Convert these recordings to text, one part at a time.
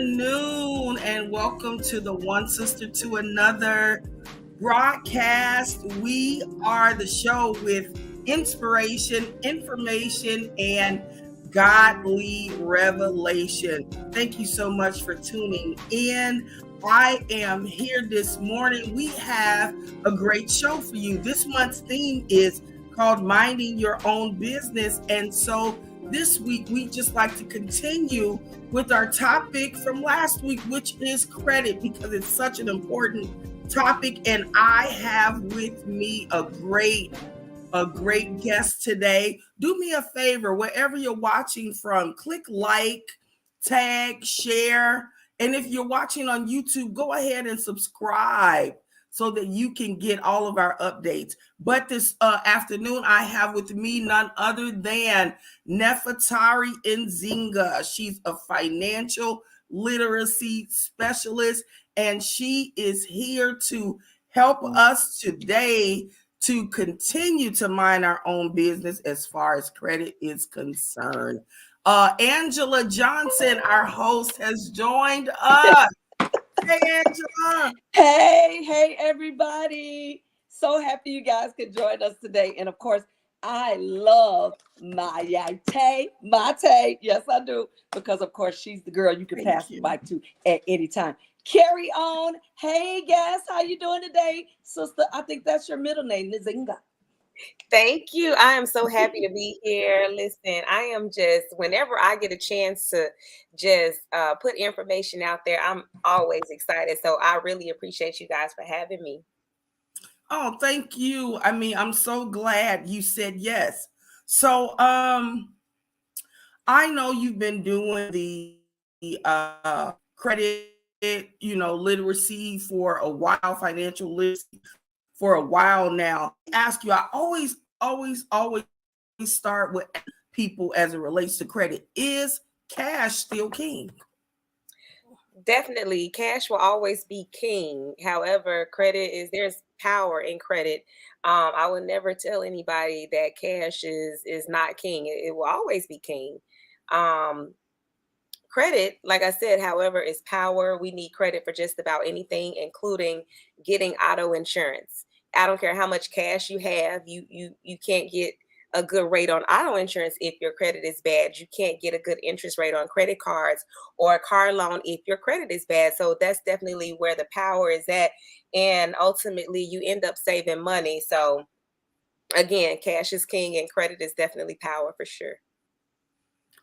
afternoon, and welcome to the One Sister to Another broadcast. We are the show with inspiration, information, and godly revelation. Thank you so much for tuning in. I am here this morning. We have a great show for you. This month's theme is called Minding Your Own Business. And so this week, we just like to continue with our topic from last week, which is credit, because it's such an important topic. And I have with me a great guest today. Do me a favor, wherever you're watching from, click like, tag, share. And if you're watching on YouTube, go ahead and subscribe so that you can get all of our updates. But this afternoon, I have with me none other than Nefertari Nzinga. She's a financial literacy specialist, and she is here to help us today to continue to mind our own business as far as credit is concerned. Angela Johnson, our host, has joined us. Hey, Angela. Hey, everybody. So happy you guys could join us today. And of course, I love my Mate. Yes, I do. Because of course, she's the girl you can pass the mic to at any time. Carry on. Hey, guys, how you doing today? Sister, I think that's your middle name, Nzinga. Thank you. I am so happy to be here. Listen, I am just, whenever I get a chance to just put information out there, I'm always excited. So I really appreciate you guys for having me. Oh, thank you. I mean, I'm so glad you said yes. So I know you've been doing the credit, literacy for a while, financial literacy for a while now. Ask you, I always start with people as it relates to credit. Is cash still king? Definitely, cash will always be king. However, there's power in credit. I would never tell anybody that cash is not king. It will always be king. Credit, like I said, however, is power. We need credit for just about anything, including getting auto insurance. I don't care how much cash you have, you can't get a good rate on auto insurance if your credit is bad. You can't get a good interest rate on credit cards or a car loan if your credit is bad. So that's definitely where the power is at. And ultimately, you end up saving money. So again, cash is king and credit is definitely power for sure.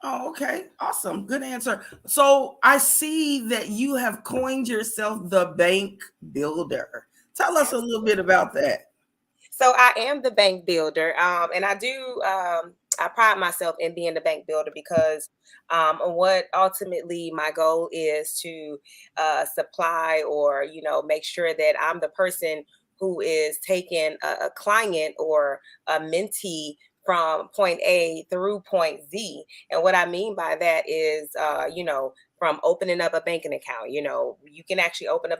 Oh, okay. Awesome. Good answer. So I see that you have coined yourself the bank builder. Tell us a little bit about that. So I am the bank builder, and I pride myself in being the bank builder because what ultimately my goal is to supply or make sure that I'm the person who is taking a client or a mentee from point A through point Z. And what I mean by that is, from opening up a banking account, you can actually open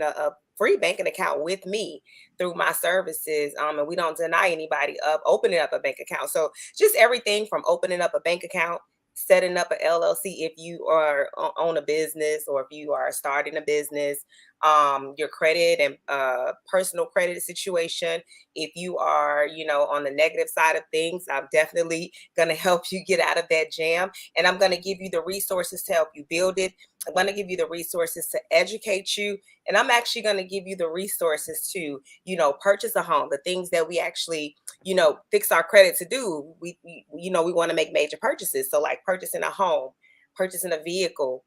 a free banking account with me through my services. And we don't deny anybody of opening up a bank account. So just everything from opening up a bank account, setting up an LLC if you are own a business or if you are starting a business, your credit and personal credit situation. If you are, on the negative side of things, I'm definitely going to help you get out of that jam. And I'm going to give you the resources to help you build it. I'm going to give you the resources to educate you. And I'm actually going to give you the resources to, purchase a home, the things that we actually, fix our credit to do. We want to make major purchases. So like purchasing a home, purchasing a vehicle,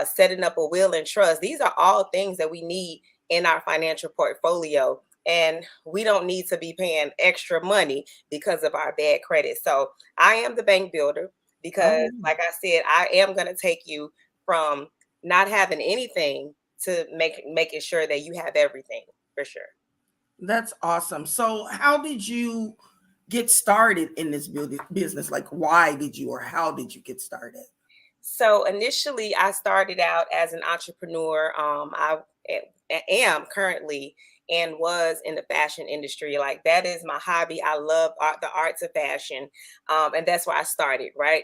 setting up a will and trust. These are all things that we need in our financial portfolio. And we don't need to be paying extra money because of our bad credit. So I am the bank builder because, like I said, I am going to take you from not having anything to making sure that you have everything for sure. That's awesome. So how did you get started in this business? Like, why did you or how did you get started? So initially, I started out as an entrepreneur. I am currently and was in the fashion industry. Like that is my hobby. I love the arts of fashion, and that's where I started. Right,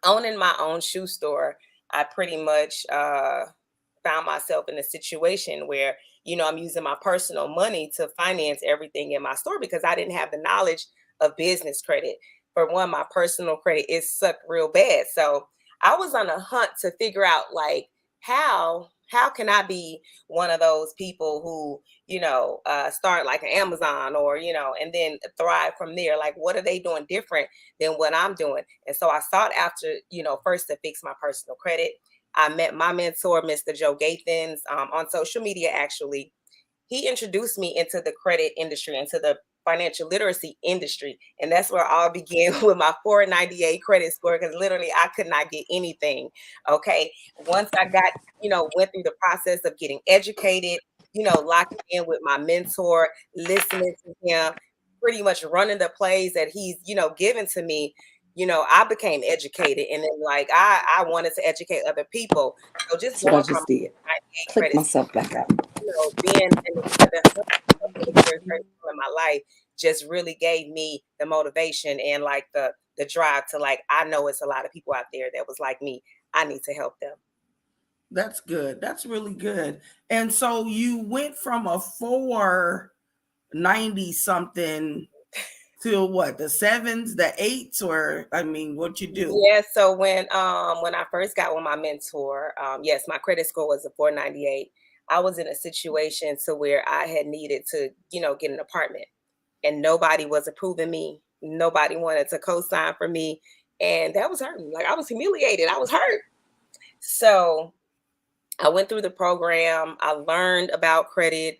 owning my own shoe store. I pretty much found myself in a situation where, I'm using my personal money to finance everything in my store because I didn't have the knowledge of business credit. For one, my personal credit is sucked real bad. So I was on a hunt to figure out like how can I be one of those people who, start like an Amazon or, and then thrive from there. Like, what are they doing different than what I'm doing? And so I sought after, first to fix my personal credit. I met my mentor, Mr. Joe Gathens, on social media, actually. He introduced me into the credit industry, into the financial literacy industry. And that's where all began with my 498 credit score, because literally I could not get anything. Okay. Once I got, went through the process of getting educated, locking in with my mentor, listening to him, pretty much running the plays that he's, given to me, I became educated, and then like I wanted to educate other people. So just That's what I going from just did. 98 Click credit, myself back out. being in the 700 for the very first time in my life just really gave me the motivation and like the drive to like, I know it's a lot of people out there that was like me. I need to help them. That's good. That's really good. And so you went from a 490 something to what, the sevens, the eights, or I mean, what you do? Yeah, so when I first got with my mentor, yes, my credit score was a 498. I was in a situation to where I had needed to, get an apartment, and nobody was approving me. Nobody wanted to co-sign for me, and that was hurting. Like, I was humiliated. I was hurt. So I went through the program. I learned about credit,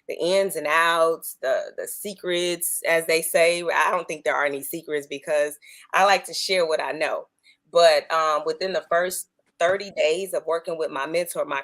the ins and outs, the secrets, as they say. I don't think there are any secrets because I like to share what I know. But within the first 30 days of working with my mentor, my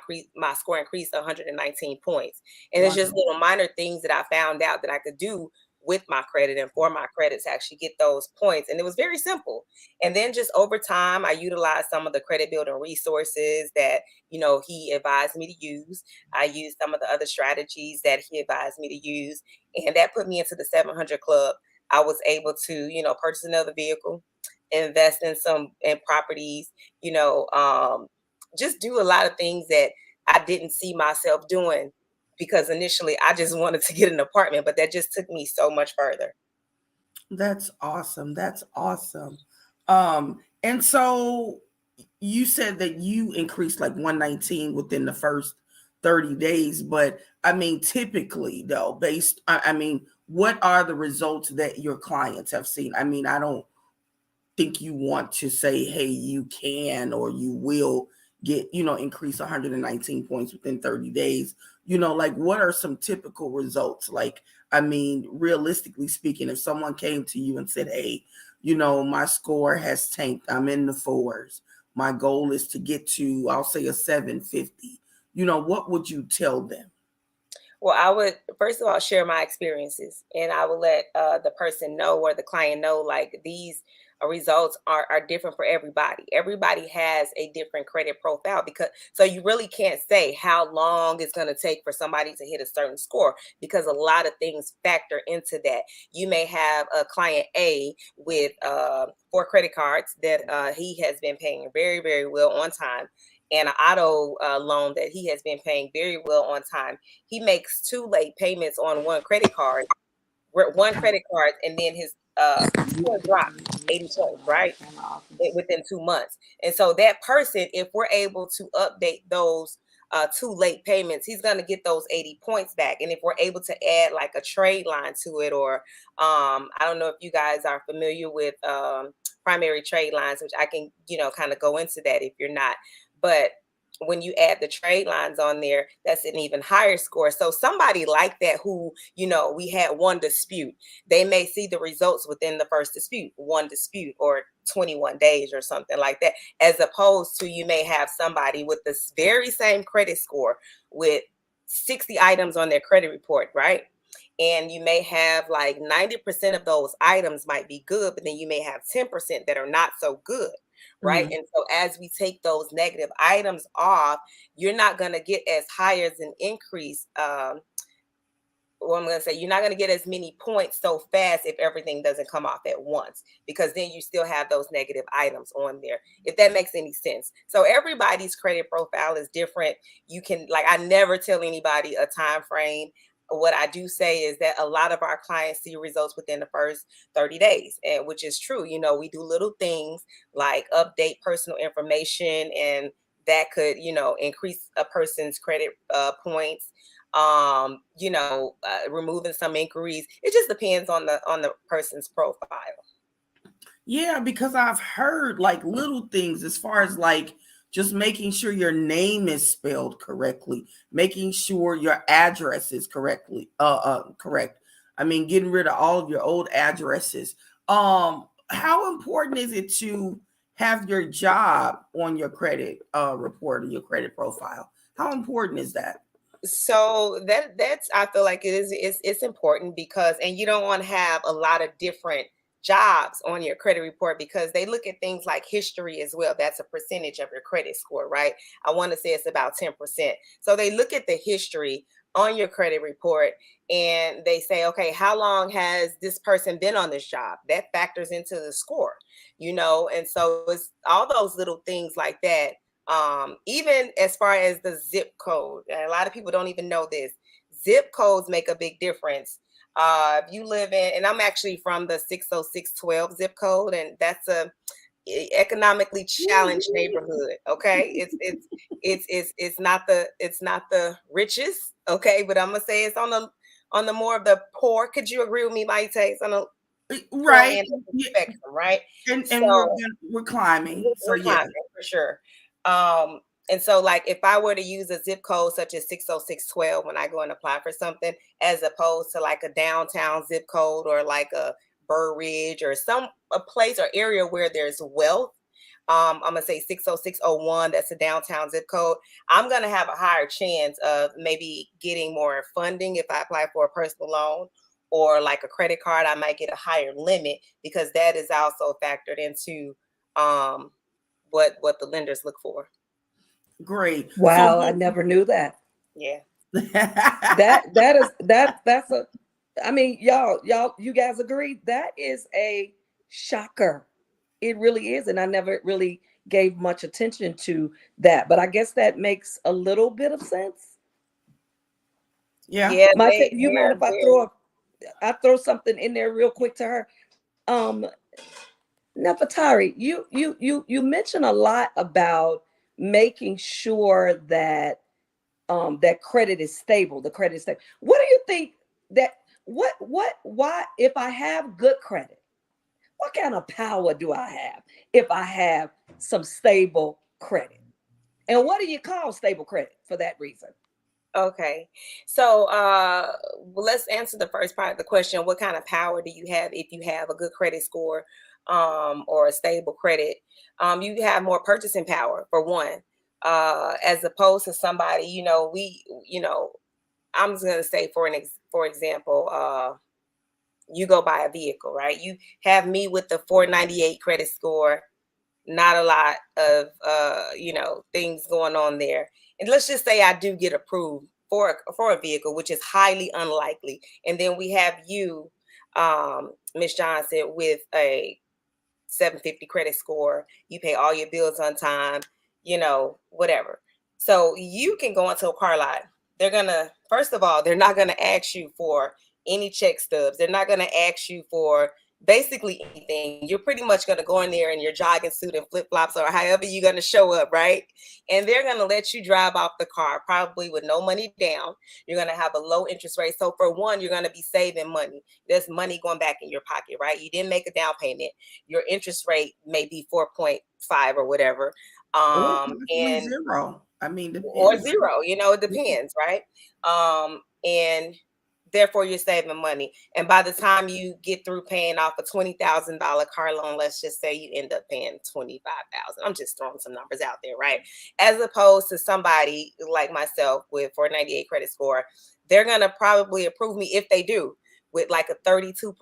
score increased 119 points. And it's just Wow. little minor things that I found out that I could do with my credit and for my credit to actually get those points. And it was very simple. And then just over time, I utilized some of the credit building resources that, he advised me to use. I used some of the other strategies that he advised me to use. And that put me into the 700 club. I was able to, purchase another vehicle, invest in properties, just do a lot of things that I didn't see myself doing because initially I just wanted to get an apartment, but that just took me so much further. That's awesome. That's awesome. And so you said that you increased like 119 within the first 30 days, but I mean, typically though, I mean, what are the results that your clients have seen? I mean, I don't think you want to say, hey, you can or you will get, increase 119 points within 30 days. Like what are some typical results? Like, I mean, realistically speaking, if someone came to you and said, hey, my score has tanked, I'm in the fours, my goal is to get to, I'll say a 750, what would you tell them? Well, I would first of all share my experiences, and I would let the person know or the client know like these results are different for everybody. Everybody has a different credit profile, because so you really can't say how long it's going to take for somebody to hit a certain score, because a lot of things factor into that. You may have a client A with 4 credit cards that he has been paying very, very well on time, and an auto loan that he has been paying very well on time. He makes 2 late payments on one credit card, and then his score drops 80 points, right? Within 2 months. And so that person, if we're able to update those 2 late payments, he's going to get those 80 points back. And if we're able to add like a trade line to it, or I don't know if you guys are familiar with primary trade lines, which I can, kind of go into that if you're not. But when you add the trade lines on there, that's an even higher score. So somebody like that who, we had one dispute, they may see the results within the first dispute, one dispute, or 21 days or something like that, as opposed to you may have somebody with this very same credit score with 60 items on their credit report, right? And you may have like 90% of those items might be good, but then you may have 10% that are not so good, right? Mm. And so as we take those negative items off, you're not going to get as high as an increase well, I'm going to say you're not going to get as many points so fast if everything doesn't come off at once, because then you still have those negative items on there, if that makes any sense. So everybody's credit profile is different. You can, like, I never tell anybody a time frame. What I do say is that a lot of our clients see results within the first 30 days, and which is true. You know, we do little things like update personal information, and that could, you know, increase a person's credit points. Removing some inquiries. It just depends on the person's profile. Yeah, because I've heard like little things as far as like just making sure your name is spelled correctly, making sure your address is correct. I mean, getting rid of all of your old addresses. How important is it to have your job on your credit report or your credit profile? How important is that? So that's, I feel like it's important, because, and you don't want to have a lot of different jobs on your credit report, because they look at things like history as well. That's a percentage of your credit score, right? I want to say it's about 10%. So they look at the history on your credit report, and they say, okay, how long has this person been on this job? That factors into the score, you know. And so it's all those little things like that. Even as far as the zip code, and a lot of people don't even know this, zip codes make a big difference. If you live in, and I'm actually from the 60612 zip code, and that's a economically challenged neighborhood. Okay, it's not the richest. Okay, but I'm gonna say it's on the more of the poor. Could you agree with me, Maite? It's on the poor Right. end of the Yeah. spectrum, right? And So we're climbing. So we're yeah. climbing for sure. And so, like, if I were to use a zip code such as 60612 when I go and apply for something, as opposed to like a downtown zip code or like a Burr Ridge or a place or area where there's wealth, I'm gonna say 60601. That's a downtown zip code. I'm gonna have a higher chance of maybe getting more funding if I apply for a personal loan or like a credit card. I might get a higher limit, because that is also factored into um, what the lenders look for. Great. So Wow, I never knew that. Yeah. That's a, I mean, y'all, you guys agree? That is a shocker. It really is. And I never really gave much attention to that. But I guess that makes a little bit of sense. yeah. Yeah, Mike, you they mind are if I very. throw something in there real quick to her? Um, Nefertari, you mentioned a lot about making sure that that credit is stable. The credit is stable. What do you think that why if I have good credit, what kind of power do I have if I have some stable credit? And what do you call stable credit for that reason? Okay. So let's answer the first part of the question. What kind of power do you have if you have a good credit score or a stable credit? You have more purchasing power, for one. As opposed to somebody, I'm just gonna say for example, you go buy a vehicle, right? You have me with the 498 credit score, not a lot of things going on there. And let's just say I do get approved for a vehicle, which is highly unlikely. And then we have you, Miss Johnson, with a 750 credit score. You pay all your bills on time, whatever. So you can go into a car lot. They're gonna, first of all, they're not gonna ask you for any check stubs. They're not gonna ask you for basically anything. You're pretty much gonna go in there in your jogging suit and flip flops or however you're gonna show up, right? And they're gonna let you drive off the car, probably with no money down. You're gonna have a low interest rate. So for one, you're gonna be saving money. There's money going back in your pocket, right? You didn't make a down payment. Your interest rate may be 4.5 or whatever. Or possibly And zero. I mean, or depends. zero, it depends, right? And therefore you're saving money. And by the time you get through paying off a $20,000 car loan, let's just say you end up paying 25,000. I'm just throwing some numbers out there, right? As opposed to somebody like myself with 498 credit score, they're gonna probably approve me, if they do, with like a 32%,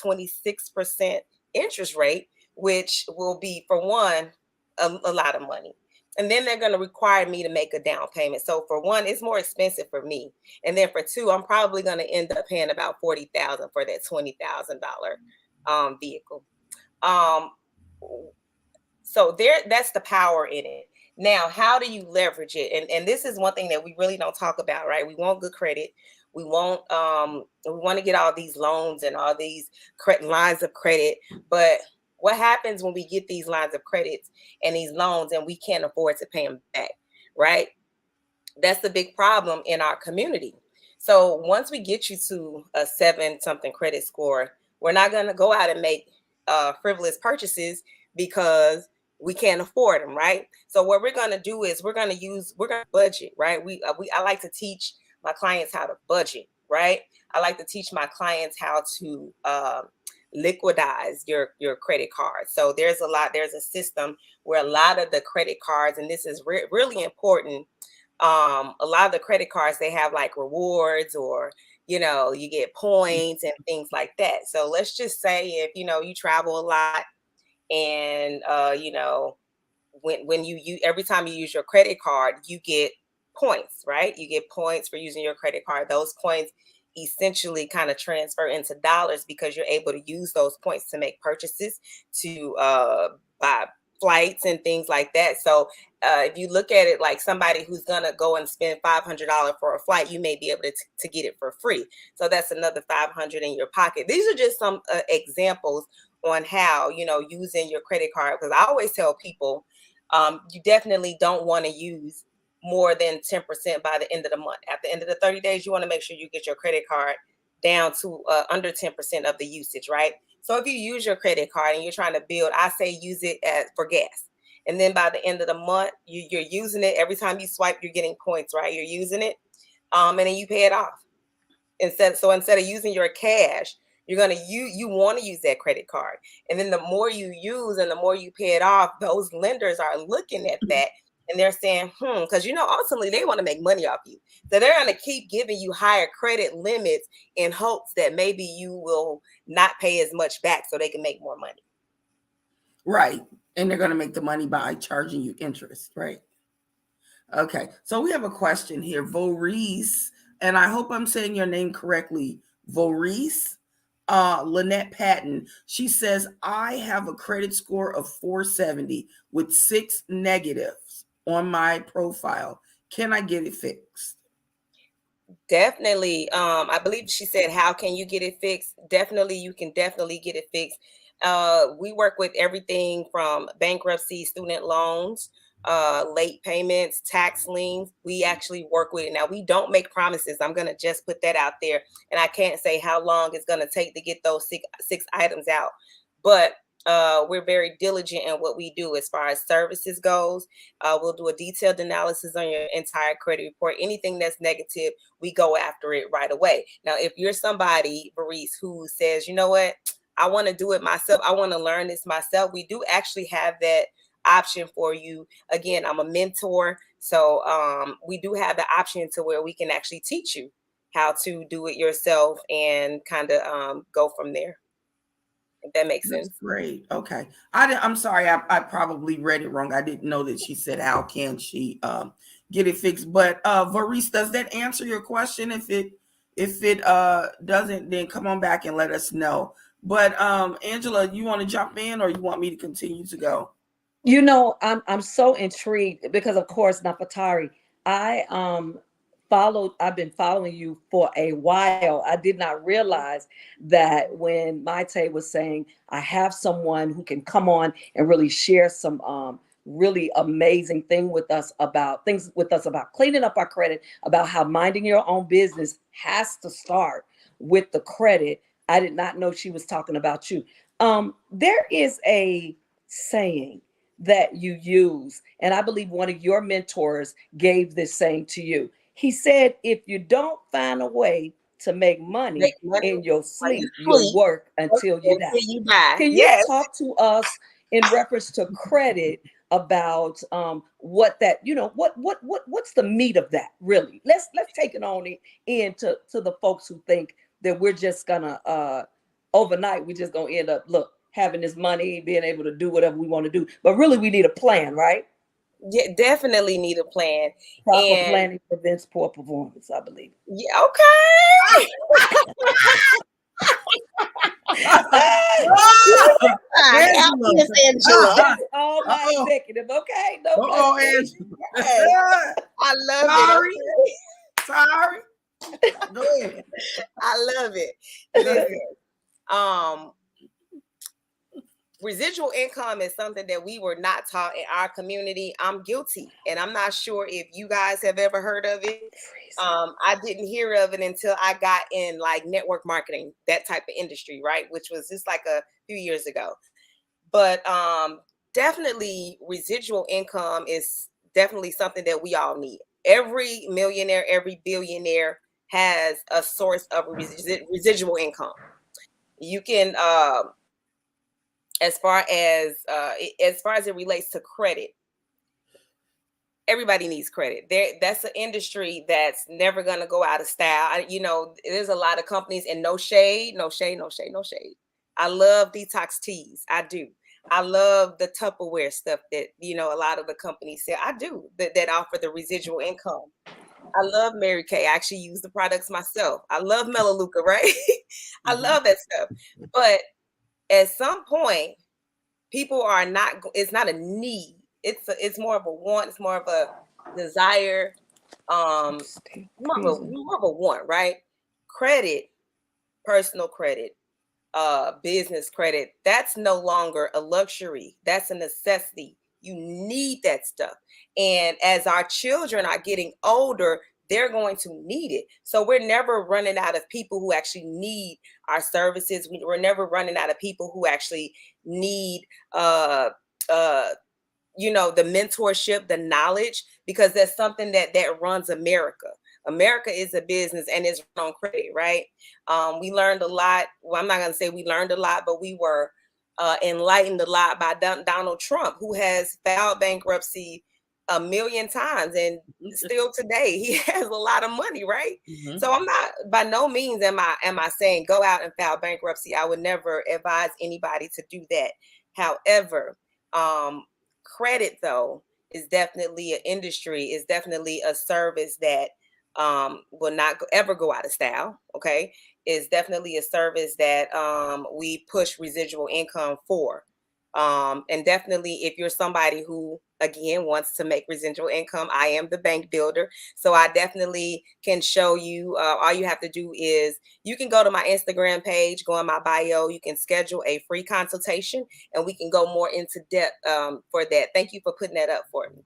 26% interest rate, which will be, for one, a lot of money. And then they're going to require me to make a down payment. So for one, it's more expensive for me. And then for two, I'm probably going to end up paying about $40,000 for that $20,000 vehicle. Um, so that's the power in it. Now, how do you leverage it? And this is one thing that we really don't talk about, right? We want good credit. We want to get all these loans and all these lines of credit, but what happens when we get these lines of credits and these loans and we can't afford to pay them back, right? That's the big problem in our community. So once we get you to a 7-something credit score, we're not going to go out and make frivolous purchases because we can't afford them, right? So what we're going to do is we're going to budget, right? I like to teach my clients how to budget, right? I like to teach my clients how to liquidize your credit card. So there's a system where a lot of the credit cards, and this is really important. A lot of the credit cards, they have like rewards, or you get points and things like that. So let's just say if you travel a lot, and when you every time you use your credit card, you get points, right? You get points for using your credit card. Those points essentially kind of transfer into dollars because you're able to use those points to make purchases, to buy flights and things like that. So if you look at it like somebody who's gonna go and spend $500 for a flight, you may be able to get it for free. So that's another $500 in your pocket. These are just some examples on how using your credit card, because I always tell people you definitely don't want to use more than 10% by the end of the month. At the end of the 30 days, you want to make sure you get your credit card down to under 10% of the usage, right? So if you use your credit card and you're trying to build, I say use it for gas. And then by the end of the month, you're using it. Every time you swipe, you're getting points, right? You're using it, and then you pay it off. Instead of using your cash, you want to use that credit card. And then the more you use and the more you pay it off, those lenders are looking at that and they're saying, because ultimately they want to make money off you. So they're going to keep giving you higher credit limits in hopes that maybe you will not pay as much back so they can make more money. Right. And they're going to make the money by charging you interest, right? Okay. So we have a question here. Vorice, and I hope I'm saying your name correctly. Vorice, Lynette Patton. She says, I have a credit score of 470 with 6 negatives on my profile. Can I get it fixed? Definitely. I believe she said, how can you get it fixed? Definitely, you can definitely get it fixed. We work with everything from bankruptcy, student loans, late payments, tax liens. We actually work with it. Now, we don't make promises. I'm going to just put that out there. And I can't say how long it's going to take to get those six items out. But we're very diligent in what we do as far as services goes. We'll do a detailed analysis on your entire credit report. Anything that's negative, we go after it right away. Now, if you're somebody, Maurice, who says, you know what, I want to do it myself, I want to learn this myself, we do actually have that option for you. Again, I'm a mentor, so we do have the option to where we can actually teach you how to do it yourself and kind of go from there. If that makes sense. Great. Okay. I'm sorry. I probably read it wrong. I didn't know that she said, how can she get it fixed? But Varice, does that answer your question? If it doesn't, then come on back and let us know. But Angela, you want to jump in or you want me to continue to go? I'm so intrigued because of course, Nafatari, I've been following you for a while. I did not realize that when Maite was saying I have someone who can come on and really share some really amazing things with us about cleaning up our credit, about how minding your own business has to start with the credit. I did not know she was talking about you. There is a saying that you use, and I believe one of your mentors gave this saying to you. He said, if you don't find a way to make money in your sleep, you'll work until you die. Can you talk to us in reference to credit about what that, what's the meat of that really? Let's take it on in to the folks who think that we're just gonna overnight, we're just gonna end up having this money, being able to do whatever we want to do. But really we need a plan, right? Yeah, definitely need a plan. Proper And planning prevents poor performance, I believe. yeah, okay. Angela. Miss Angela. That's all my Uh-oh. executive. Okay, don't blame Uh-oh, me. Angela. Yes, I love Sorry. it. Sorry. Go ahead. I love it. Go Listen, ahead. um, residual income is something that we were not taught in our community. I'm guilty, and I'm not sure if you guys have ever heard of it. I didn't hear of it until I got in like network marketing, that type of industry, right? Which was just like a few years ago. But definitely residual income is definitely something that we all need. Every millionaire, every billionaire has a source of residual income. You can as far as it relates to credit, everybody needs credit. That's an industry that's never gonna go out of style. There's a lot of companies, and no shade, no shade, no shade, no shade. I love detox teas. I do. I love the Tupperware stuff that a lot of the companies sell. I do that offer the residual income. I love Mary Kay. I actually use the products myself. I love Melaleuca, right? I love that stuff. But at some point, people are not. It's not a need. It's more of a want. It's more of a desire. More of a want, right? Credit, personal credit, business credit. That's no longer a luxury. That's a necessity. You need that stuff. And as our children are getting older, they're going to need it. So we're never running out of people who actually need our services. We're never running out of people who actually need uh the mentorship, the knowledge, because that's something that runs America. America is a business and it's run on credit, right? We learned a lot. Well, I'm not going to say we learned a lot, but we were enlightened a lot by Donald Trump, who has filed bankruptcy a million times, and still today he has a lot of money, right? Mm-hmm. So I'm not, by no means am I saying go out and file bankruptcy. I would never advise anybody to do that. However, credit though is definitely an industry, is definitely a service that will not ever go out of style. Okay, is definitely a service that we push residual income for. And definitely, if you're somebody who, again, wants to make residual income, I am the bank builder. So I definitely can show you. All you have to do is you can go to my Instagram page, go in my bio. You can schedule a free consultation, and we can go more into depth for that. Thank you for putting that up for me.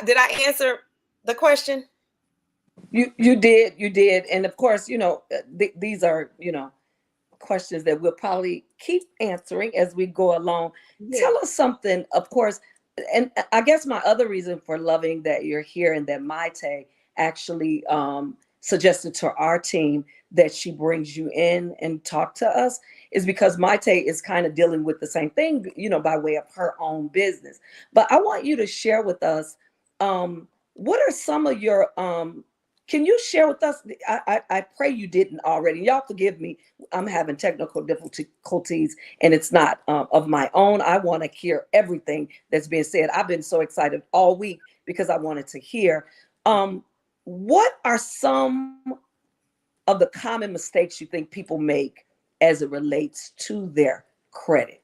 Did I answer the question? You did, and of course, these are questions that we'll probably keep answering as we go along. Yeah. Tell us something, of course, and I guess my other reason for loving that you're here and that Maite actually suggested to our team that she brings you in and talk to us is because Maite is kind of dealing with the same thing, by way of her own business. But I want you to share with us what are some of your can you share with us? I pray you didn't already. Y'all forgive me. I'm having technical difficulties, and it's not of my own. I want to hear everything that's being said. I've been so excited all week because I wanted to hear. What are some of the common mistakes you think people make as it relates to their credit?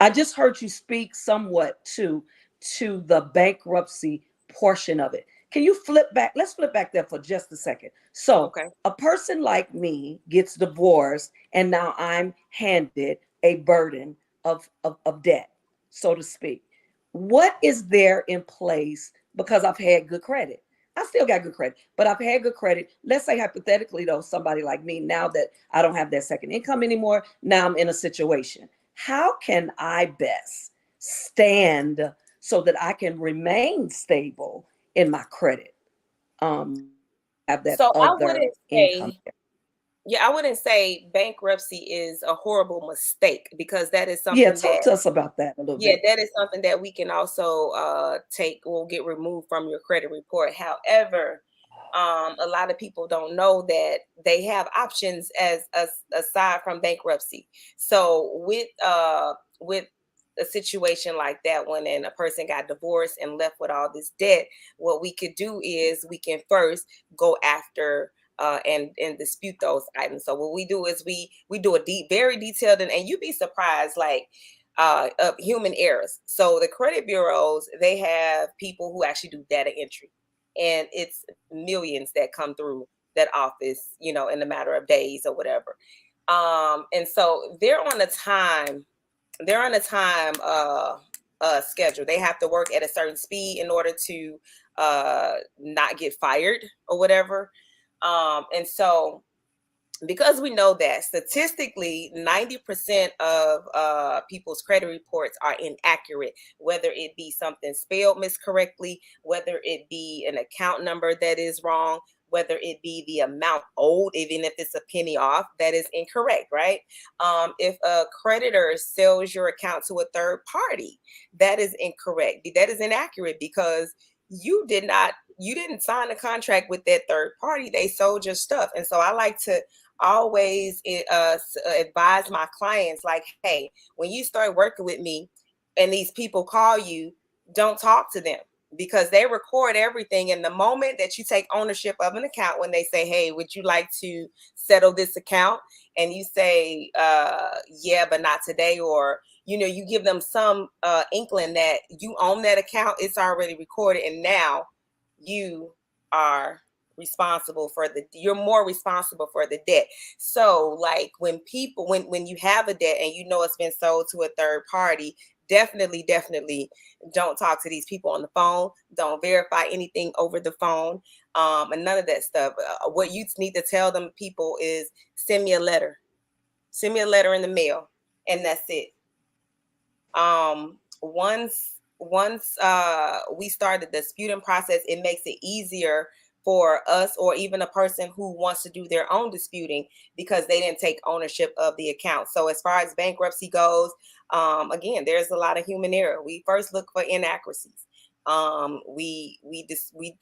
I just heard you speak somewhat to the bankruptcy portion of it. Can you flip back? Let's flip back there for just a second. So, Okay. a person like me gets divorced, and now I'm handed a burden of debt, so to speak. What is there in place because I've had good credit? I still got good credit, but I've had good credit. Let's say hypothetically, though, somebody like me, now that I don't have that second income anymore, now I'm in a situation. How can I best stand so that I can remain stable in my credit? Have that So I other wouldn't income. say, yeah, I wouldn't say bankruptcy is a horrible mistake, because that is Yeah, something talk that, to us about that a little yeah, bit. that is something that we can also will get removed from your credit report. However, a lot of people don't know that they have options aside from bankruptcy. So with a situation like that, when a person got divorced and left with all this debt, what we could do is we can first go after and dispute those items. So what we do is we do a very detailed, and you'd be surprised, like of human errors. So the credit bureaus, they have people who actually do data entry, and it's millions that come through that office, in a matter of days or whatever. And so they're on a time schedule. They have to work at a certain speed in order to not get fired or whatever. And so, because we know that statistically 90% of people's credit reports are inaccurate, whether it be something spelled miscorrectly, whether it be an account number that is wrong, whether it be the amount owed, even if it's a penny off, that is incorrect, right? If a creditor sells your account to a third party, that is incorrect. That is inaccurate, because you didn't sign a contract with that third party. They sold your stuff. And so I like to always advise my clients, like, hey, when you start working with me and these people call you, don't talk to them, because they record everything. And the moment that you take ownership of an account, when they say, hey, would you like to settle this account? And you say, yeah, but not today. Or, you give them some inkling that you own that account, it's already recorded. And now you are you're more responsible for the debt. So like when you have a debt and it's been sold to a third party, definitely don't talk to these people on the phone. Don't verify anything over the phone, and none of that stuff. What you need to tell them people is, send me a letter in the mail, and that's it. Once we start the disputing process, it makes it easier for us, or even a person who wants to do their own disputing, because they didn't take ownership of the account. So as far as bankruptcy goes, again, there's a lot of human error. We first look for inaccuracies. We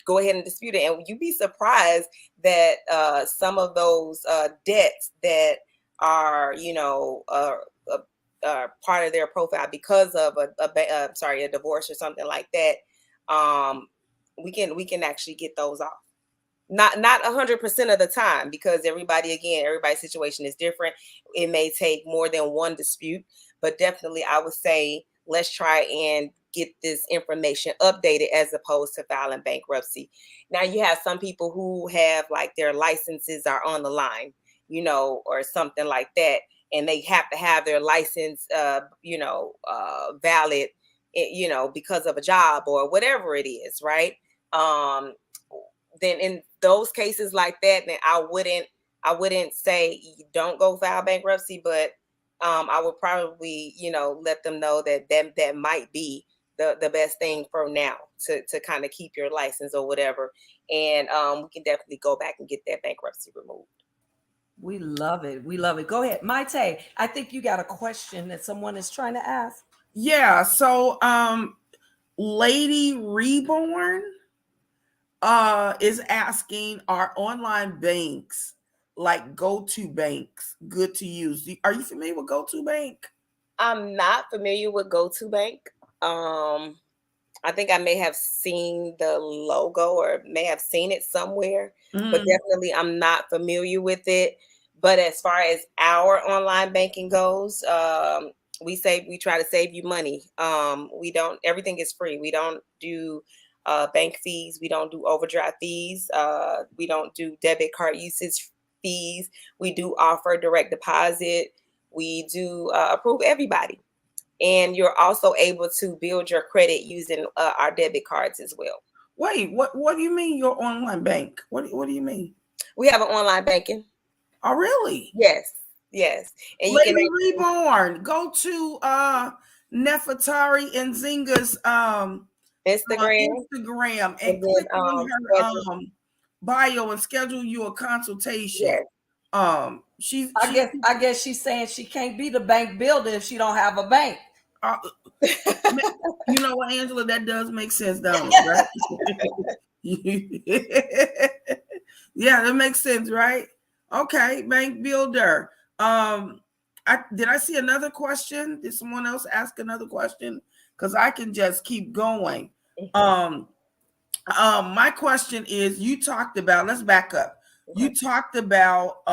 go ahead and dispute it, and you'd be surprised that some of those debts that are part of their profile because of a divorce or something like that, we can actually get those off. Not 100% of the time, because everybody's situation is different. It may take more than one dispute, but definitely I would say let's try and get this information updated as opposed to filing bankruptcy. Now you have some people who have like their licenses are on the line, or something like that, and they have to have their license valid, because of a job or whatever it is, right? Then in those cases like that, then I wouldn't say don't go file bankruptcy, but I would probably let them know that might be the best thing for now, to kind of keep your license or whatever, and we can definitely go back and get that bankruptcy removed. We love it. We love it. Go ahead, Maite. I think you got a question that someone is trying to ask. Yeah. So, Lady Reborn is asking, are online banks like go-to banks good to use? Are you familiar with go-to bank? I'm not familiar with go-to bank. I think I may have seen the logo or may have seen it somewhere, but definitely I'm not familiar with it. But as far as our online banking goes, we try to save you money. Everything is free. We don't do bank fees. We don't do overdraft fees. We don't do debit card usage fees. We do offer direct deposit. We do approve everybody. And you're also able to build your credit using our debit cards as well. Wait, what do you mean your online bank? What do you mean? We have an online banking. Oh, really? Yes. And Lady Reborn, go to Nefertari and Zinga's Instagram and click on her bio and schedule you a consultation. Yes. I guess she's saying she can't be the bank builder if she don't have a bank. You know what, Angela? That does make sense, don't it? Right? Yeah, that makes sense, right? Okay, bank builder. did I see another question? Did someone else ask another question? Because I can just keep going. My question is, you talked about, let's back up. You talked about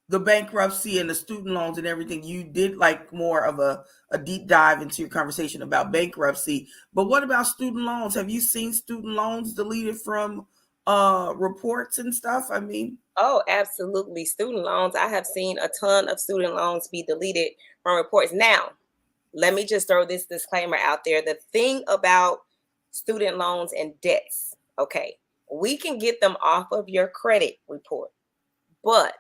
the bankruptcy and the student loans and everything. You did like more of a deep dive into your conversation about bankruptcy. But what about student loans? Have you seen student loans deleted from reports and stuff? I mean, oh, absolutely. Student loans. I have seen a ton of student loans be deleted from reports. Now, let me just throw this disclaimer out there. The thing about student loans and debts, okay, we can get them off of your credit report. But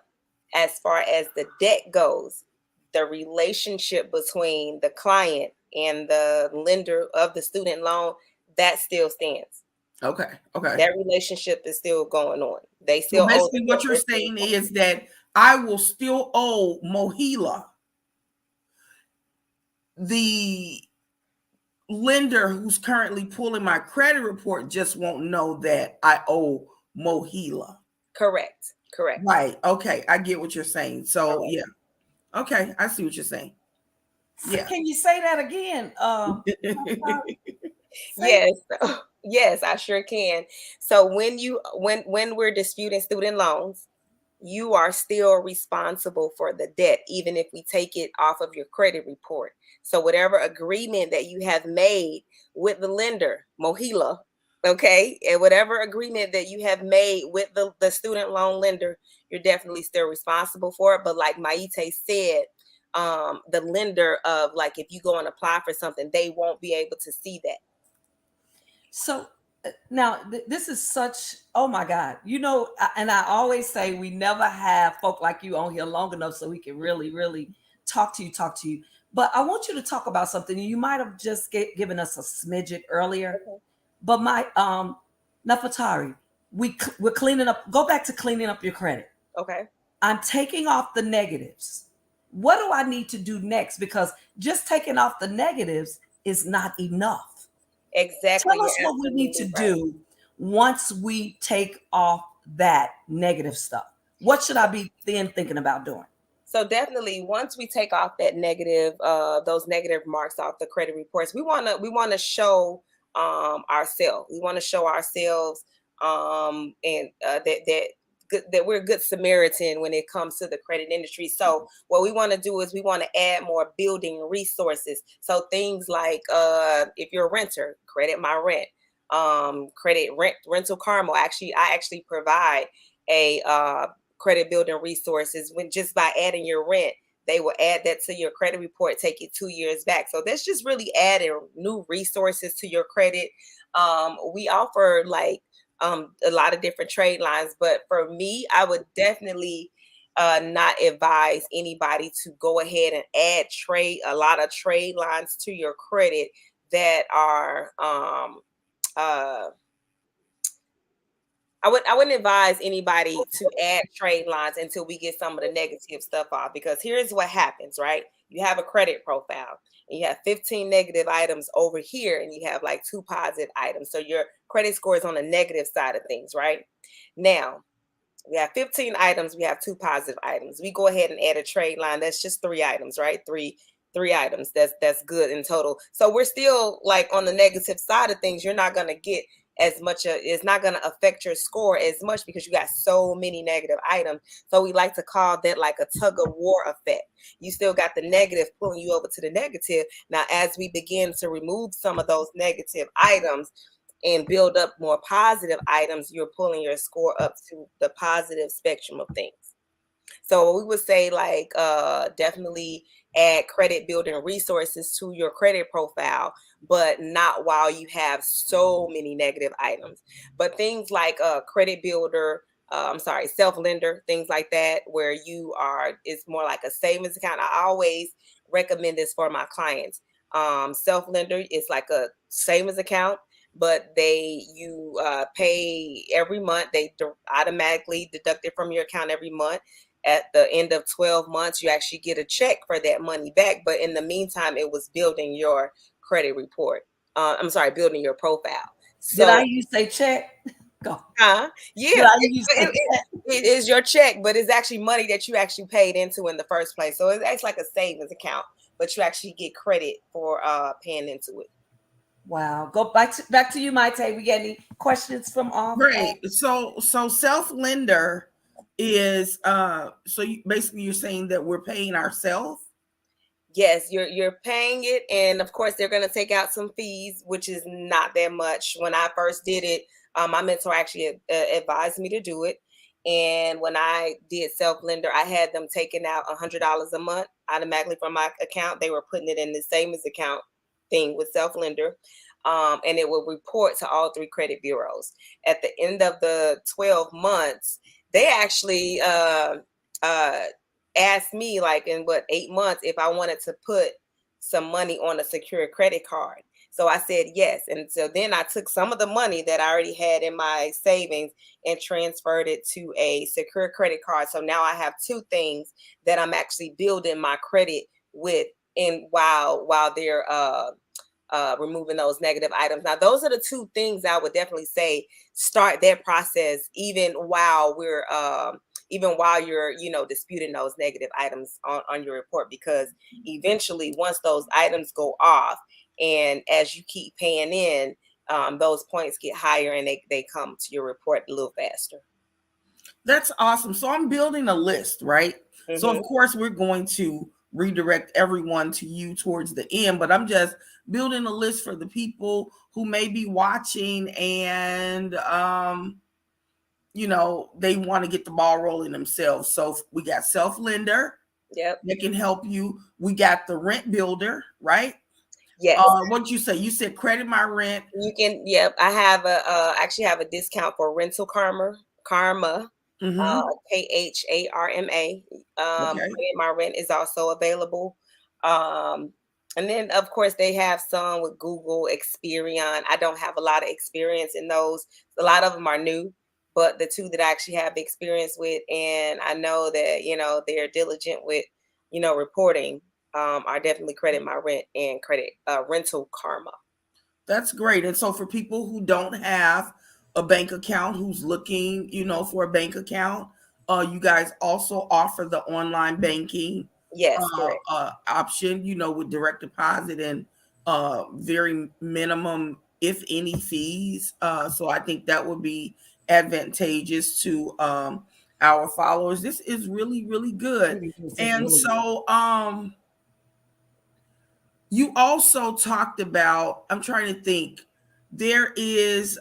as far as the debt goes, the relationship between the client and the lender of the student loan, that still stands. okay. That relationship is still going on. They So still owe basically what you're saying is that I will still owe Mohila. The lender who's currently pulling my credit report just won't know that I owe Mohila. Correct. Right. Okay. I get what you're saying. So yeah. Okay. I see what you're saying. Yeah. Can you say that again? Yes. Yes, I sure can. So when we're disputing student loans, you are still responsible for the debt, even if we take it off of your credit report. So whatever agreement that you have made with the lender, Mohila, okay, and whatever agreement that you have made with the student loan lender, you're definitely still responsible for it. But like Maite said, the lender of, like, if you go and apply for something, they won't be able to see that. So now this is such, oh my God, and I always say we never have folk like you on here long enough so we can really, really talk to you. But I want you to talk about something. You might have just given us a smidget earlier, but my Nafatari, we're cleaning up. Go back to cleaning up your credit. Okay. I'm taking off the negatives. What do I need to do next? Because just taking off the negatives is not enough. Exactly. Tell us what we need to do once we take off that negative stuff. What should I be then thinking about doing? So definitely, once we take off that negative, those negative marks off the credit reports, we want to show ourselves. We want to show ourselves, and that we're a good Samaritan when it comes to the credit industry. So what we want to do is we want to add more building resources. So things like, if you're a renter, credit my rent, rental Carmel. I actually provide a credit building resources when just by adding your rent, they will add that to your credit report, take it 2 years back. So that's just really adding new resources to your credit. We offer like a lot of different trade lines, but for me, I would definitely not advise anybody to go ahead and add a lot of trade lines to your credit that are I wouldn't advise anybody to add trade lines until we get some of the negative stuff off, because here's what happens, right? You have a credit profile and you have 15 negative items over here and you have like 2 positive items. So your credit score is on the negative side of things, right? Now, we have 15 items, we have 2 positive items. We go ahead and add a trade line. That's just 3 items, right? Three items. That's good in total. So we're still like on the negative side of things. You're not going to get as much, it's not going to affect your score as much because you got so many negative items. So we like to call that like a tug of war effect. You still got the negative pulling you over to the negative. Now, as we begin to remove some of those negative items and build up more positive items, you're pulling your score up to the positive spectrum of things. So we would say like definitely add credit building resources to your credit profile, but not while you have so many negative items. But things like credit builder, self-lender, things like that, where it's more like a savings account. I always recommend this for my clients. Self-lender is like a savings account, but you pay every month. They automatically deduct it from your account every month. At the end of 12 months, you actually get a check for that money back. But in the meantime, it was building your credit report. Building your profile. So, did I use say check? Go. yeah. it is your check, but it's actually money that you actually paid into in the first place. So it's acts like a savings account, but you actually get credit for paying into it. Wow. Go back to you, Maite. We got any questions from off? Great. So self lender is so basically you're saying that we're paying ourselves. Yes, you're paying it, and of course they're going to take out some fees, which is not that much. When I first did it, my mentor actually advised me to do it, and when I did self lender, I had them taking out $100 a month automatically from my account. They were putting it in the same as account thing with self lender, and it will report to all three credit bureaus. At the end of the 12 months, they actually uh, asked me, like, in what, 8 months, if I wanted to put some money on a secure credit card. So I said yes. And so then I took some of the money that I already had in my savings and transferred it to a secure credit card. So now I have two things that I'm actually building my credit with, and while they're removing those negative items. Now, those are the two things I would definitely say start that process even while you're disputing those negative items on your report, because eventually once those items go off and as you keep paying in, those points get higher and they come to your report a little faster. That's awesome. So I'm building a list, right? Mm-hmm. So of course we're going to redirect everyone to you towards the end, but I'm just building a list for the people who may be watching and they want to get the ball rolling themselves. So we got self lender. Yep. That can help you. We got the rent builder, right? Yes. What'd you say? You said credit my rent. You can. Yep. I have actually have a discount for Rental Karma. Mm-hmm. KHARMA. Okay. Credit my rent is also available. And then of course they have some with Google, Experian. I don't have a lot of experience in those. A lot of them are new, but the two that I actually have experience with, and I know that they're diligent with reporting, are definitely Credit My Rent and Credit Rental Karma. That's great. And so for people who don't have a bank account, who's looking, for a bank account, you guys also offer the online banking yes option, with direct deposit and very minimum, if any, fees. So I think that would be advantageous to our followers. This is really, really good. And so you also talked about, I'm trying to think, there is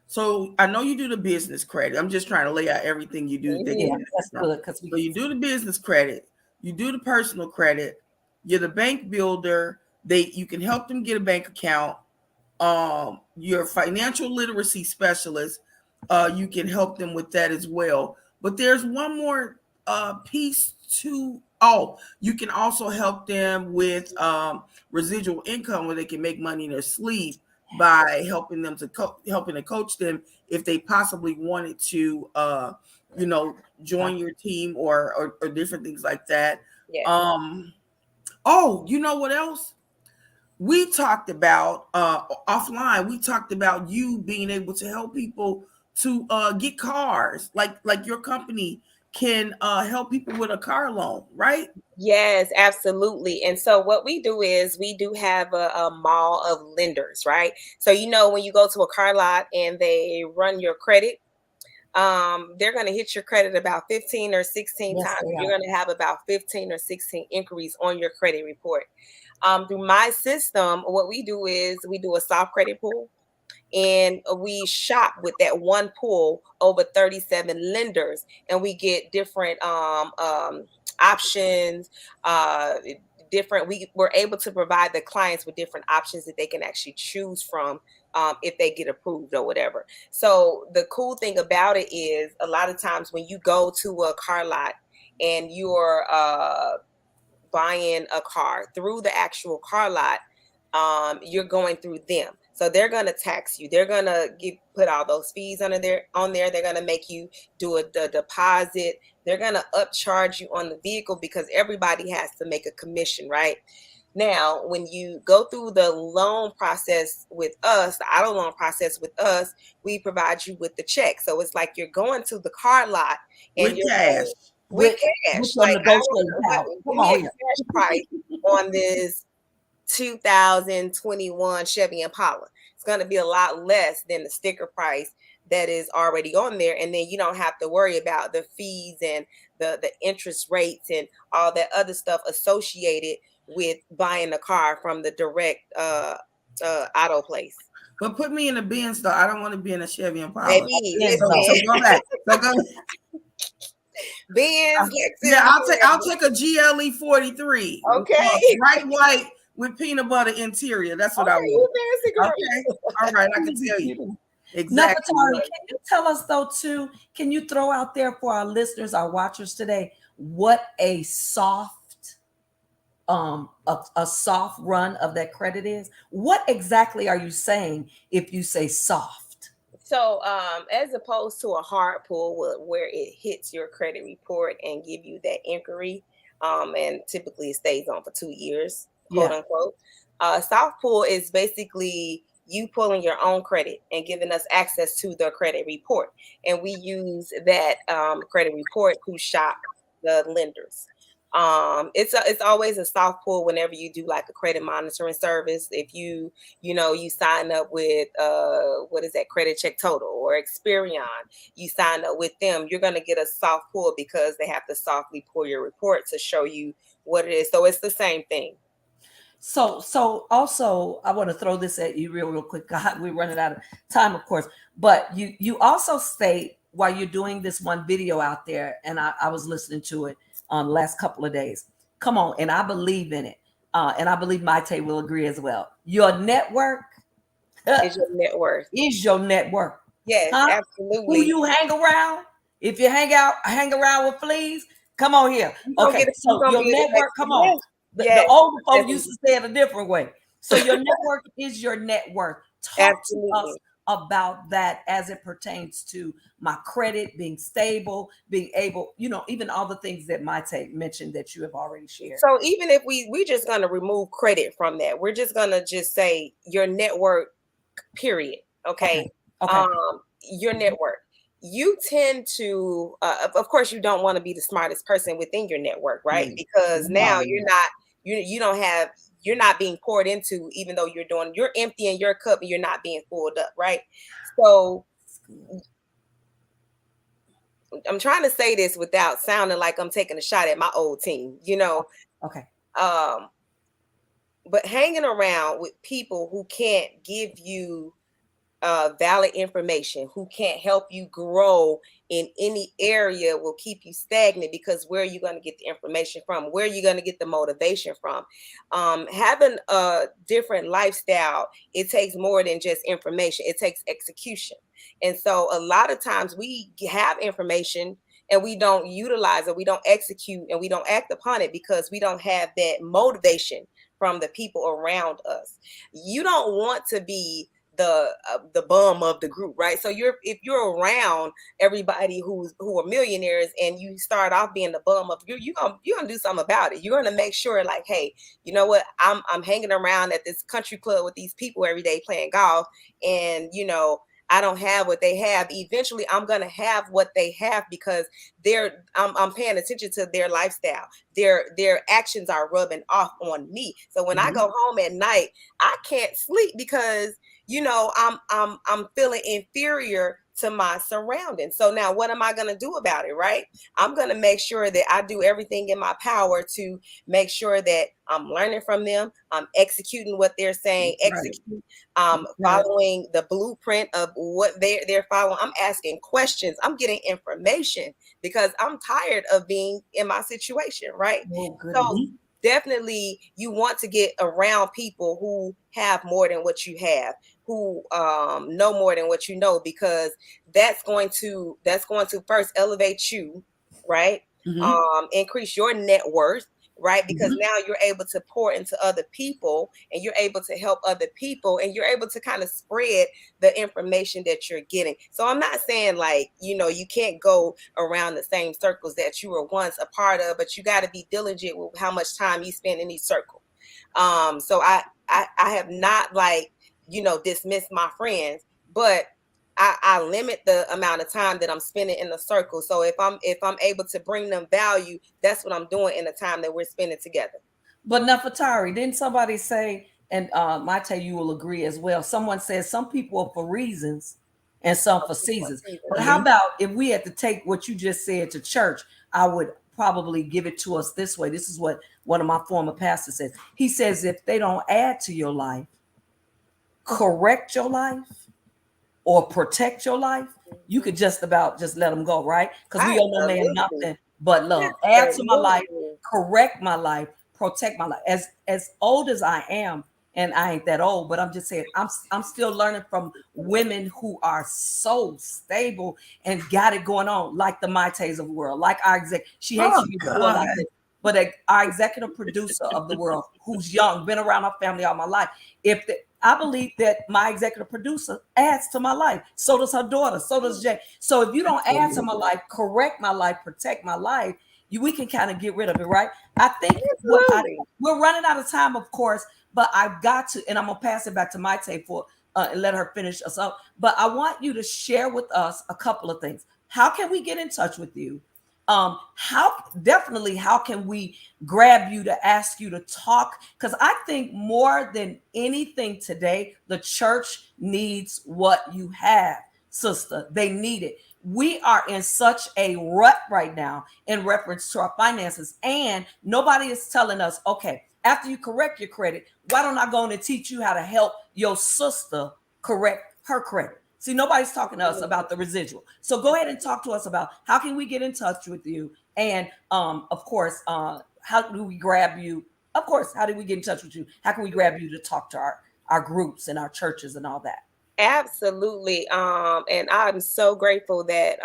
so I know you do the business credit. I'm just trying to lay out everything you do. Yeah, that's good. So you do the business credit, you do the personal credit, you're the bank builder. You can help them get a bank account. Your financial literacy specialist, you can help them with that as well. But there's one more piece to. Oh, you can also help them with residual income, where they can make money in their sleep by helping them helping to coach them if they possibly wanted to, join your team or different things like that. Yeah. Oh, you know what else? We talked about offline. We talked about you being able to help people to get cars, like your company can help people with a car loan, right? Yes, absolutely. And so what we do is we do have a mall of lenders, right? So when you go to a car lot and they run your credit, they're going to hit your credit about 15 or 16 times. You're going to have about 15 or 16 inquiries on your credit report. Through my system, what we do is we do a soft credit pool, and we shop with that one pool over 37 lenders, and we get different options, we're able to provide the clients with different options that they can actually choose from if they get approved or whatever. So the cool thing about it is a lot of times when you go to a car lot and you're buying a car through the actual car lot, you're going through them. So they're going to tax you. They're going to put all those fees on there. They're going to make you do the deposit. They're going to upcharge you on the vehicle because everybody has to make a commission, right? Now, when you go through the loan process with us, the auto loan process with us, we provide you with the check. So it's like you're going to the car lot and With you're cash. saying, with With cash. your Like, negotiating power. give Come me a on here. cash price on this 2021 Chevy Impala. It's going to be a lot less than the sticker price that is already on there, and then you don't have to worry about the fees and the interest rates and all that other stuff associated with buying a car from the direct auto place. But put me in a Benz though. I don't want to be in a Chevy Impala. Baby, So listen, go back. So go. Benz, Yeah, Lexus, I'll take a GLE 43. okay. Bright white with peanut butter interior. That's what I Okay, you want. fancy girl. Okay. All right, I can tell you. Now, Exactly. Batari, can you tell us though too? Can you throw out there for our listeners, our watchers today, what a soft a soft run of that credit is? What exactly are you saying if you say soft? So, as opposed to a hard pull where it hits your credit report and give you that inquiry, and typically it stays on for 2 years, quote Yeah. unquote. Soft pull is basically you pulling your own credit and giving us access to the credit report, and we use that credit report to shop the lenders. It's always a soft pull whenever you do like a credit monitoring service. If you sign up with what is that, Credit Check Total or Experian, you sign up with them, you're going to get a soft pull because they have to softly pull your report to show you what it is. So it's the same thing. So also I want to throw this at you real quick. God, we're running out of time, of course. But you also state while you're doing this one video out there, and I was listening to it on last couple of days. Come on, and I believe in it. And I believe Maite will agree as well. Your network Is your net worth. is your network. Yes, Huh? absolutely. Who you hang around? If you hang around with fleas, come on here. Okay, so your network, come on. The old folks used to say it a different way. So your network is your net worth. Talk to us about that as it pertains to my credit being stable, being able, even all the things that Maite mentioned that you have already shared. So even if we're just going to remove credit from that, we're just going to just say your network, period. Okay. Your network. You tend to, of course, you don't want to be the smartest person within your network, right? Because now you're not being poured into, even though you're emptying your cup and you're not being filled up, right? So I'm trying to say this without sounding like I'm taking a shot at my old team, Okay. But hanging around with people who can't give you valid information, who can't help you grow in any area, will keep you stagnant, because where are you going to get the information from? Where are you going to get the motivation from? Having a different lifestyle, it takes more than just information. It takes execution. And so a lot of times we have information and we don't utilize it, we don't execute, and we don't act upon it because we don't have that motivation from the people around us. You don't want to be the bum of the group, right? So if you're around everybody who are millionaires and you start off being the bum of the group, you're gonna do something about it. You're gonna make sure, like, hey, you know what? I'm hanging around at this country club with these people every day playing golf, and I don't have what they have. Eventually, I'm gonna have what they have because I'm paying attention to their lifestyle. Their actions are rubbing off on me. So when I go home at night, I can't sleep because I'm feeling inferior to my surroundings. So now what am I going to do about it, right? I'm going to make sure that I do everything in my power to make sure that I'm learning from them. I'm executing what they're saying, following the blueprint of what they're following. I'm asking questions. I'm getting information because I'm tired of being in my situation, right? So definitely you want to get around people who have more than what you have, who know more than what you know, because that's going to first elevate you, right? Increase your net worth, right? Because now you're able to pour into other people and you're able to help other people and you're able to kind of spread the information that you're getting. So I'm not saying like, you can't go around the same circles that you were once a part of, but you got to be diligent with how much time you spend in each circle. So I have not, like, dismissed my friends, but I limit the amount of time that I'm spending in the circle. So if I'm able to bring them value, that's what I'm doing in the time that we're spending together. But Nefertari, didn't somebody say, and Mate, you will agree as well. Someone says some people are for reasons and some for seasons. But how Mhm. about if we had to take what you just said to church? I would probably give it to us this way. This is what one of my former pastors says. He says, if they don't add to your life, correct your life, or protect your life, you Mhm. could just about just let them go, right? Because we owe no man Absolutely. nothing but love. Add to my life, Absolutely. correct my life, protect my life. As old as I am, and I ain't that old, but I'm just saying I'm still learning from women who are so stable and got it going on, like the Maites of the world, like our exec. She hates Oh to use the word God. like this, but our executive producer of the world, who's young, been around our family all my life. If the, I believe that my executive producer adds to my life. So does her daughter. So does Jay. So if you don't add to my life, correct my life, protect my life, we can kind of get rid of it, right? I think Absolutely. we're running out of time, of course, but I've got to, and I'm gonna pass it back to my for and let her finish us up. But I want you to share with us a couple of things. How can we get in touch with you? How can we grab you to ask you to talk? Because I think more than anything today, the church needs what you have, sister. They need it. We are in such a rut right now in reference to our finances, and nobody is telling us, okay, after you correct your credit, why don't I go in and teach you how to help your sister correct her credit? See, nobody's talking to us about the residual. So go ahead and talk to us about how can we get in touch with you, and of course, how do we grab you? Of course, how do we get in touch with you? How can we grab you to talk to our groups and our churches and all that? Absolutely. And I'm so grateful that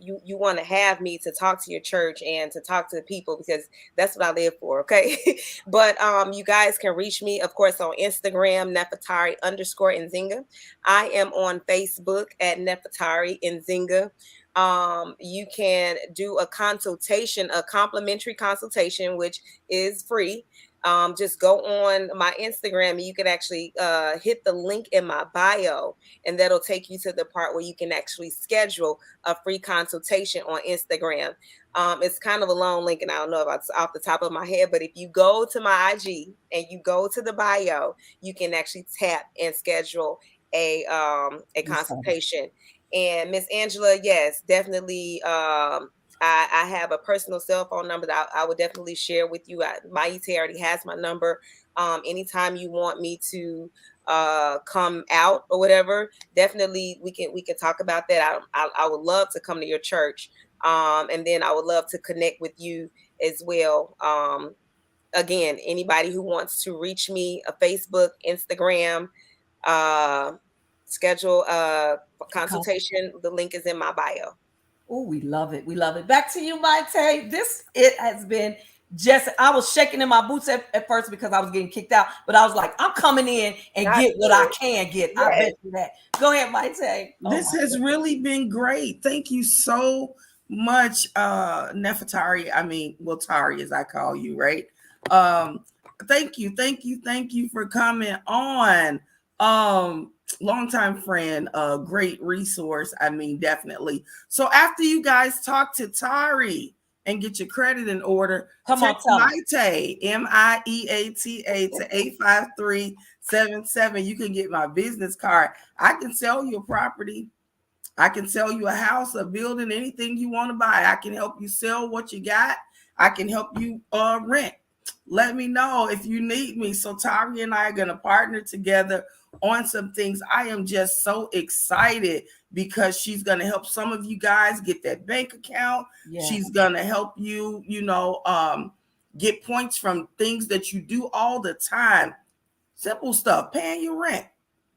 you want to have me to talk to your church and to talk to the people, because that's what I live for. Okay. But you guys can reach me, of course, on Instagram, Nefertari underscore Nzinga. I am on Facebook at Nefertari Nzinga. You can do a consultation, a complimentary consultation, which is free. Just go on my Instagram and you can actually hit the link in my bio, and that'll take you to the part where you can actually schedule a free consultation on Instagram. It's kind of a long link, and I don't know if it's off the top of my head, but if you go to my IG and you go to the bio, you can actually tap and schedule a consultation. And Miss Angela, yes, definitely. I have a personal cell phone number that I would definitely share with you. My ET already has my number. Anytime you want me to come out or whatever, definitely we can talk about that. I would love to come to your church, and then I would love to connect with you as well. Again, anybody who wants to reach me, a Facebook, Instagram, uh, schedule a consultation. The link is in my bio. Oh, we love it. We love it. Back to you, Maite. This it has been just I was shaking in my boots at first because I was getting kicked out, but I was like, I'm coming in and Not get what I good. can get. I Yes. bet you that. Go ahead, Maite. Oh This my has goodness. really been great. Thank you so much, Nefertari. I mean, well, Tari, as I call you, right? Um, thank you for coming on. Longtime friend, great resource. I mean, definitely. So after you guys talk to Tari and get your credit in order, Come on, text tell them. Mieta, Mieta to 85377. You can get my business card. I can sell you a property. I can sell you a house, a building, anything you want to buy. I can help you sell what you got. I can help you rent. Let me know if you need me. So Tari and I are going to partner together on some things. I am just so excited because she's going to help some of you guys get that bank account. Yeah. She's going to help you, get points from things that you do all the time. Simple stuff, paying your rent.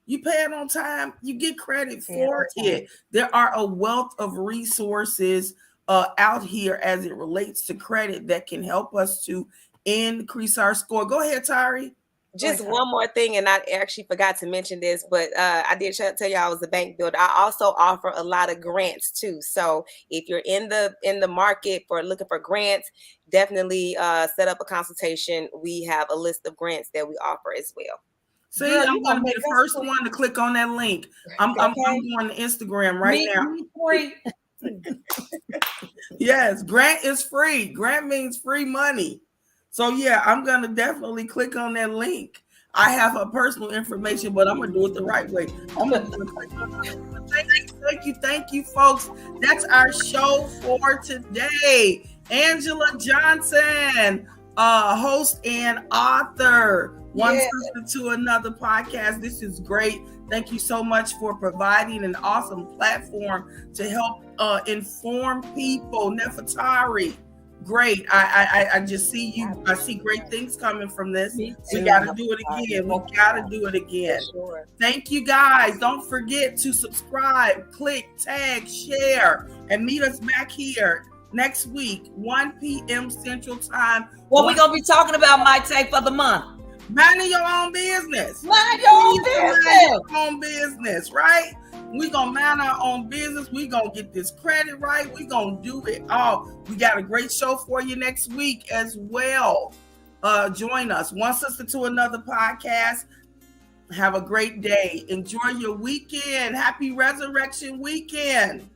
You pay it on time, you get credit for it. There are a wealth of resources out here as it relates to credit that can help us to increase our score. Go ahead, Tari. Just one more thing, and I actually forgot to mention this, but I did tell you I was a bank builder. I also offer a lot of grants too. So if you're in the market for looking for grants, definitely set up a consultation. We have a list of grants that we offer as well. See, girl, I'm going to be the first one to click on that link. I'm going to Instagram right now. Yes, grant is free. Grant means free money. So yeah, I'm going to definitely click on that link. I have her personal information, but I'm going to do it the right way. I'm going to click on it. Thank you, folks. That's our show for today. Angela Johnson, host and author, One Sister to Another podcast. This is great. Thank you so much for providing an awesome platform to help inform people. Nefertari, great. I just see you. I see great things coming from this. We got to do it again. We got to do it again. Sure. Thank you, guys. Don't forget to subscribe, click, tag, share, and meet us back here next week, 1 p.m. Central Time. What we going to be talking about, Mayte, for the month? Minding your own business. Mind your own business. Mind your own business, right? We're going to mind our own business. We're going to get this credit right. We're going to do it all. We got a great show for you next week as well. Join us. One Sister to Another podcast. Have a great day. Enjoy your weekend. Happy Resurrection Weekend.